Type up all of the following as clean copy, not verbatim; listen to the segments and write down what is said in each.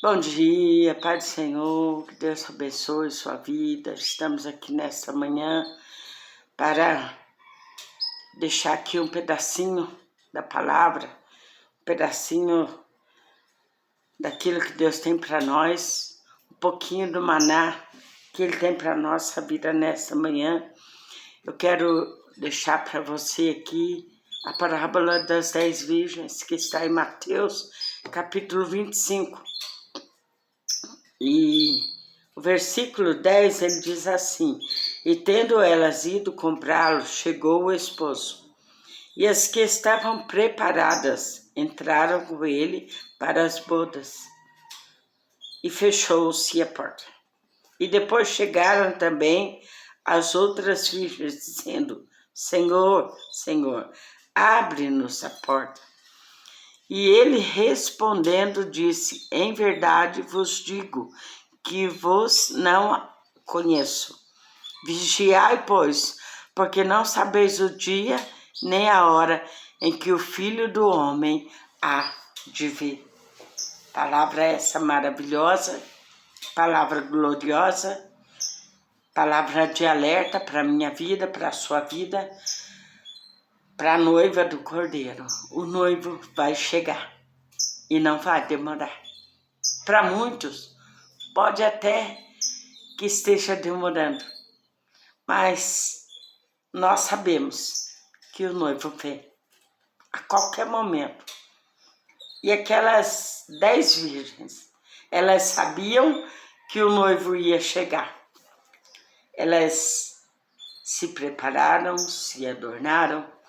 Bom dia, Pai do Senhor, que Deus abençoe sua vida. Estamos aqui nesta manhã para deixar aqui um pedacinho da palavra, um pedacinho daquilo que Deus tem para nós, um pouquinho do maná que Ele tem para a nossa vida nesta manhã. Eu quero deixar para você aqui a parábola das 10 virgens, que está em Mateus, capítulo 25. E o versículo 10, ele diz assim: E tendo elas ido comprá-lo, chegou o esposo. E as que estavam preparadas entraram com ele para as bodas. E fechou-se a porta. E depois chegaram também as outras virgens, dizendo: Senhor, Senhor, abre-nos a porta. E ele respondendo disse: Em verdade vos digo que vos não conheço. Vigiai, pois, porque não sabeis o dia nem a hora em que o Filho do Homem há de vir. Palavra essa maravilhosa, palavra gloriosa, palavra de alerta para a minha vida, para a sua vida, para a noiva do Cordeiro. O noivo vai chegar e não vai demorar. Para muitos, pode até que esteja demorando, mas nós sabemos que o noivo vem a qualquer momento. E aquelas 10 virgens, elas sabiam que o noivo ia chegar. Elas se prepararam, se adornaram,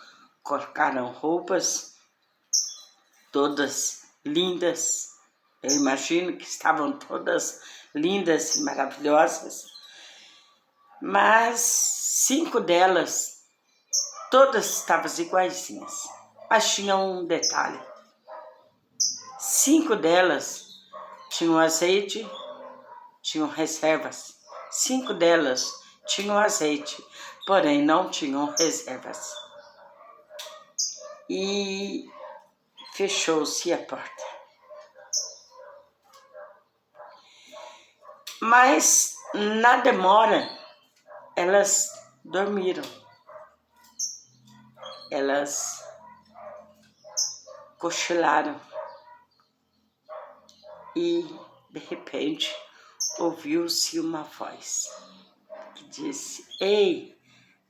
colocaram roupas todas lindas. Eu imagino que estavam todas lindas e maravilhosas. Mas 5 delas, todas estavam iguaizinhas. Mas tinha um detalhe. 5 delas tinham azeite, tinham reservas. 5 delas tinham azeite, porém não tinham reservas. E fechou-se a porta. Mas na demora, elas dormiram. Elas cochilaram. E, de repente, ouviu-se uma voz que disse: Ei,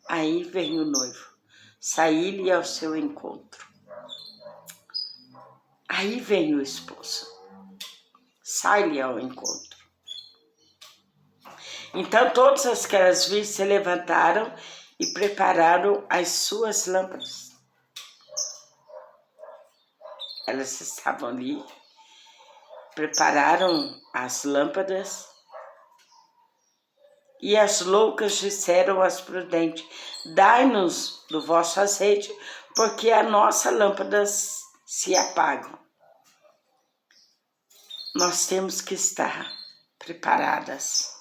aí vem o noivo, saí-lhe ao seu encontro. Aí vem o esposo, sai-lhe ao encontro. Então todas aquelas virgens se levantaram e prepararam as suas lâmpadas. Elas estavam ali, prepararam as lâmpadas. E as loucas disseram às prudentes: Dai-nos do vosso azeite, porque as nossas lâmpadas se apagam. Nós temos que estar preparadas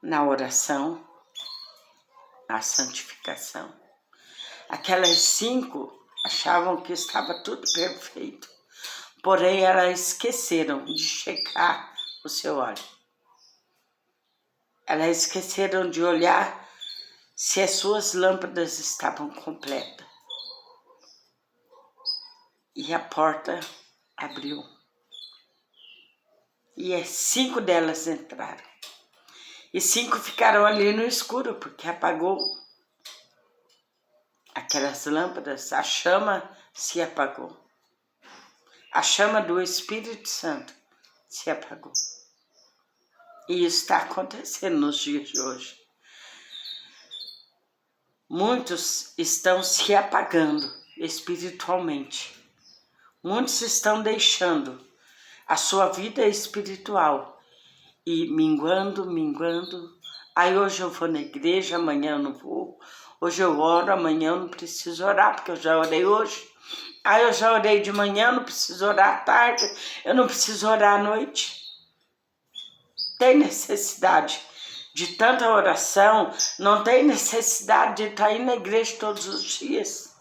na oração, na santificação. Aquelas 5 achavam que estava tudo perfeito, porém elas esqueceram de checar o seu óleo. Elas esqueceram de olhar se as suas lâmpadas estavam completas. E a porta abriu. E as 5 delas entraram. E 5 ficaram ali no escuro, porque apagou aquelas lâmpadas, a chama se apagou. A chama do Espírito Santo se apagou. E isso está acontecendo nos dias de hoje. Muitos estão se apagando espiritualmente. Muitos estão deixando a sua vida espiritual e minguando. Aí hoje eu vou na igreja, amanhã eu não vou. Hoje eu oro, amanhã eu não preciso orar, porque eu já orei hoje. Aí eu já orei de manhã, não preciso orar à tarde, eu não preciso orar à noite. Tem necessidade de tanta oração, não tem necessidade de estar indo na igreja todos os dias.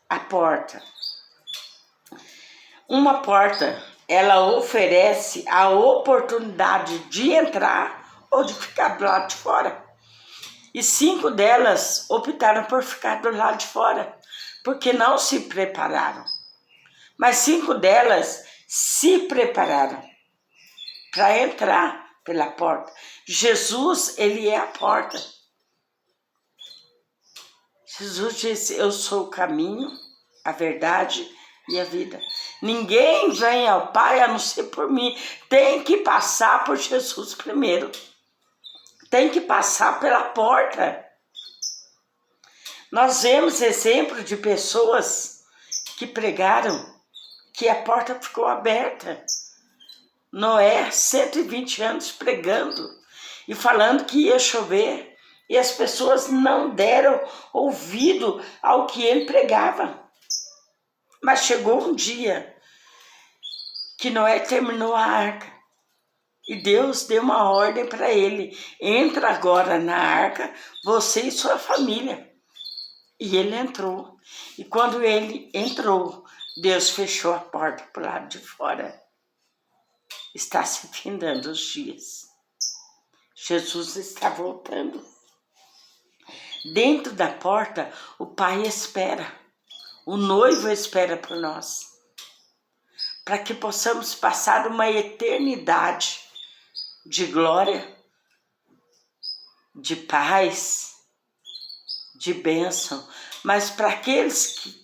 A porta. Uma porta, ela oferece a oportunidade de entrar ou de ficar do lado de fora. E 5 delas optaram por ficar do lado de fora, porque não se prepararam. Mas 5 delas se prepararam para entrar pela porta. Jesus, ele é a porta. Jesus disse, eu sou o caminho, a verdade e a vida. Ninguém vem ao Pai a não ser por mim. Tem que passar por Jesus primeiro. Tem que passar pela porta. Nós vemos exemplo de pessoas que pregaram que a porta ficou aberta. Noé, 120 anos pregando e falando que ia chover. E as pessoas não deram ouvido ao que ele pregava. Mas chegou um dia que Noé terminou a arca. E Deus deu uma ordem para ele. Entra agora na arca, você e sua família. E ele entrou. E quando ele entrou, Deus fechou a porta para o lado de fora. Está se findando os dias. Jesus está voltando. Dentro da porta, o Pai espera. O noivo espera por nós. Para que possamos passar uma eternidade de glória, de paz, de bênção. Mas para aqueles que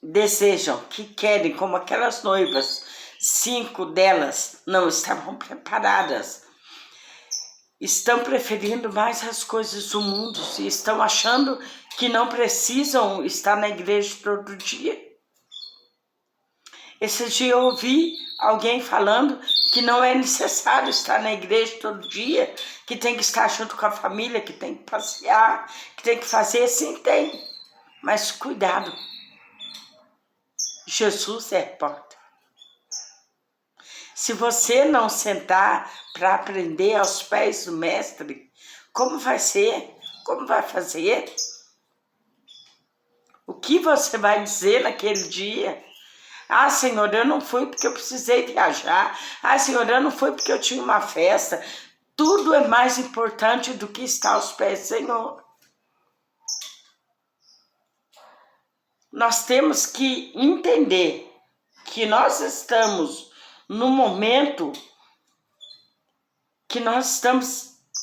desejam, que querem, como aquelas noivas, 5 delas não estavam preparadas. Estão preferindo mais as coisas do mundo e estão achando que não precisam estar na igreja todo dia. Esse dia eu ouvi alguém falando que não é necessário estar na igreja todo dia, que tem que estar junto com a família, que tem que passear, que tem que fazer, sim, tem. Mas cuidado, Jesus é a porta. Se você não sentar para aprender aos pés do mestre, como vai ser? Como vai fazer? O que você vai dizer naquele dia? Ah, Senhor, eu não fui porque eu precisei viajar. Ah, Senhor, eu não fui porque eu tinha uma festa. Tudo é mais importante do que estar aos pés do Senhor. Nós temos que entender que nós estamos no momento que nós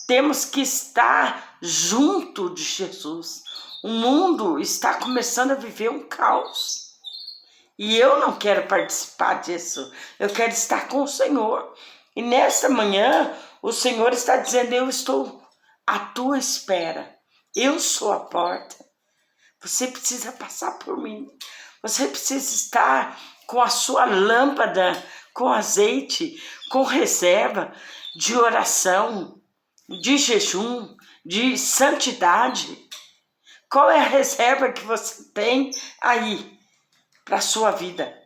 temos que estar junto de Jesus. O mundo está começando a viver um caos. E eu não quero participar disso. Eu quero estar com o Senhor. E nesta manhã, o Senhor está dizendo, eu estou à tua espera. Eu sou a porta. Você precisa passar por mim. Você precisa estar com a sua lâmpada, com azeite, com reserva de oração, de jejum, de santidade. Qual é a reserva que você tem aí para a sua vida?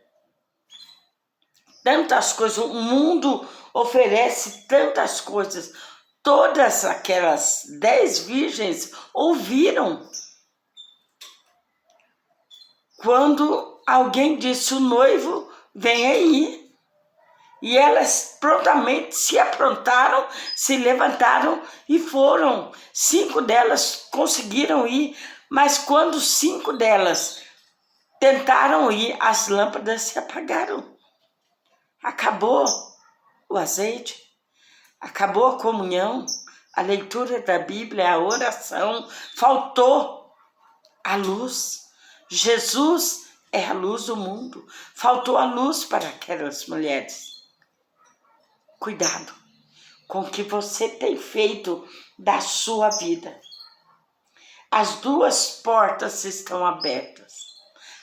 Tantas coisas, o mundo oferece tantas coisas. Todas aquelas 10 virgens ouviram quando alguém disse, o noivo vem aí. E elas prontamente se aprontaram, se levantaram e foram. 5 delas conseguiram ir, mas quando 5 delas tentaram ir, as lâmpadas se apagaram. Acabou o azeite, acabou a comunhão, a leitura da Bíblia, a oração, faltou a luz. Jesus é a luz do mundo, faltou a luz para aquelas mulheres. Cuidado com o que você tem feito da sua vida. As 2 portas estão abertas.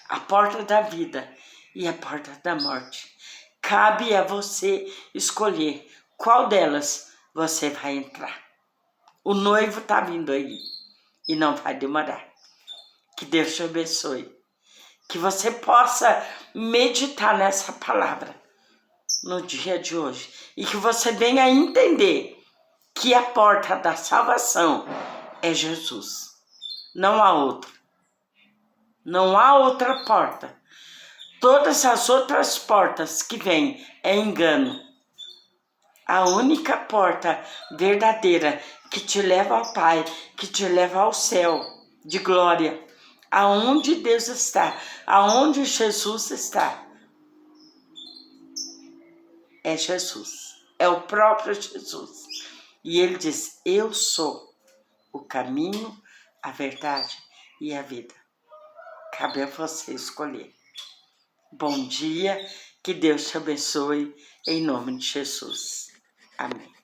A porta da vida e a porta da morte. Cabe a você escolher qual delas você vai entrar. O noivo está vindo aí e não vai demorar. Que Deus te abençoe. Que você possa meditar nessa palavra no dia de hoje. E que você venha a entender que a porta da salvação é Jesus. Não há outra. Não há outra porta. Todas as outras portas que vêm é engano. A única porta verdadeira que te leva ao Pai, que te leva ao céu de glória, aonde Deus está, aonde Jesus está, é Jesus, é o próprio Jesus. E ele diz: eu sou o caminho, a verdade e a vida. Cabe a você escolher. Bom dia, que Deus te abençoe, em nome de Jesus. Amém.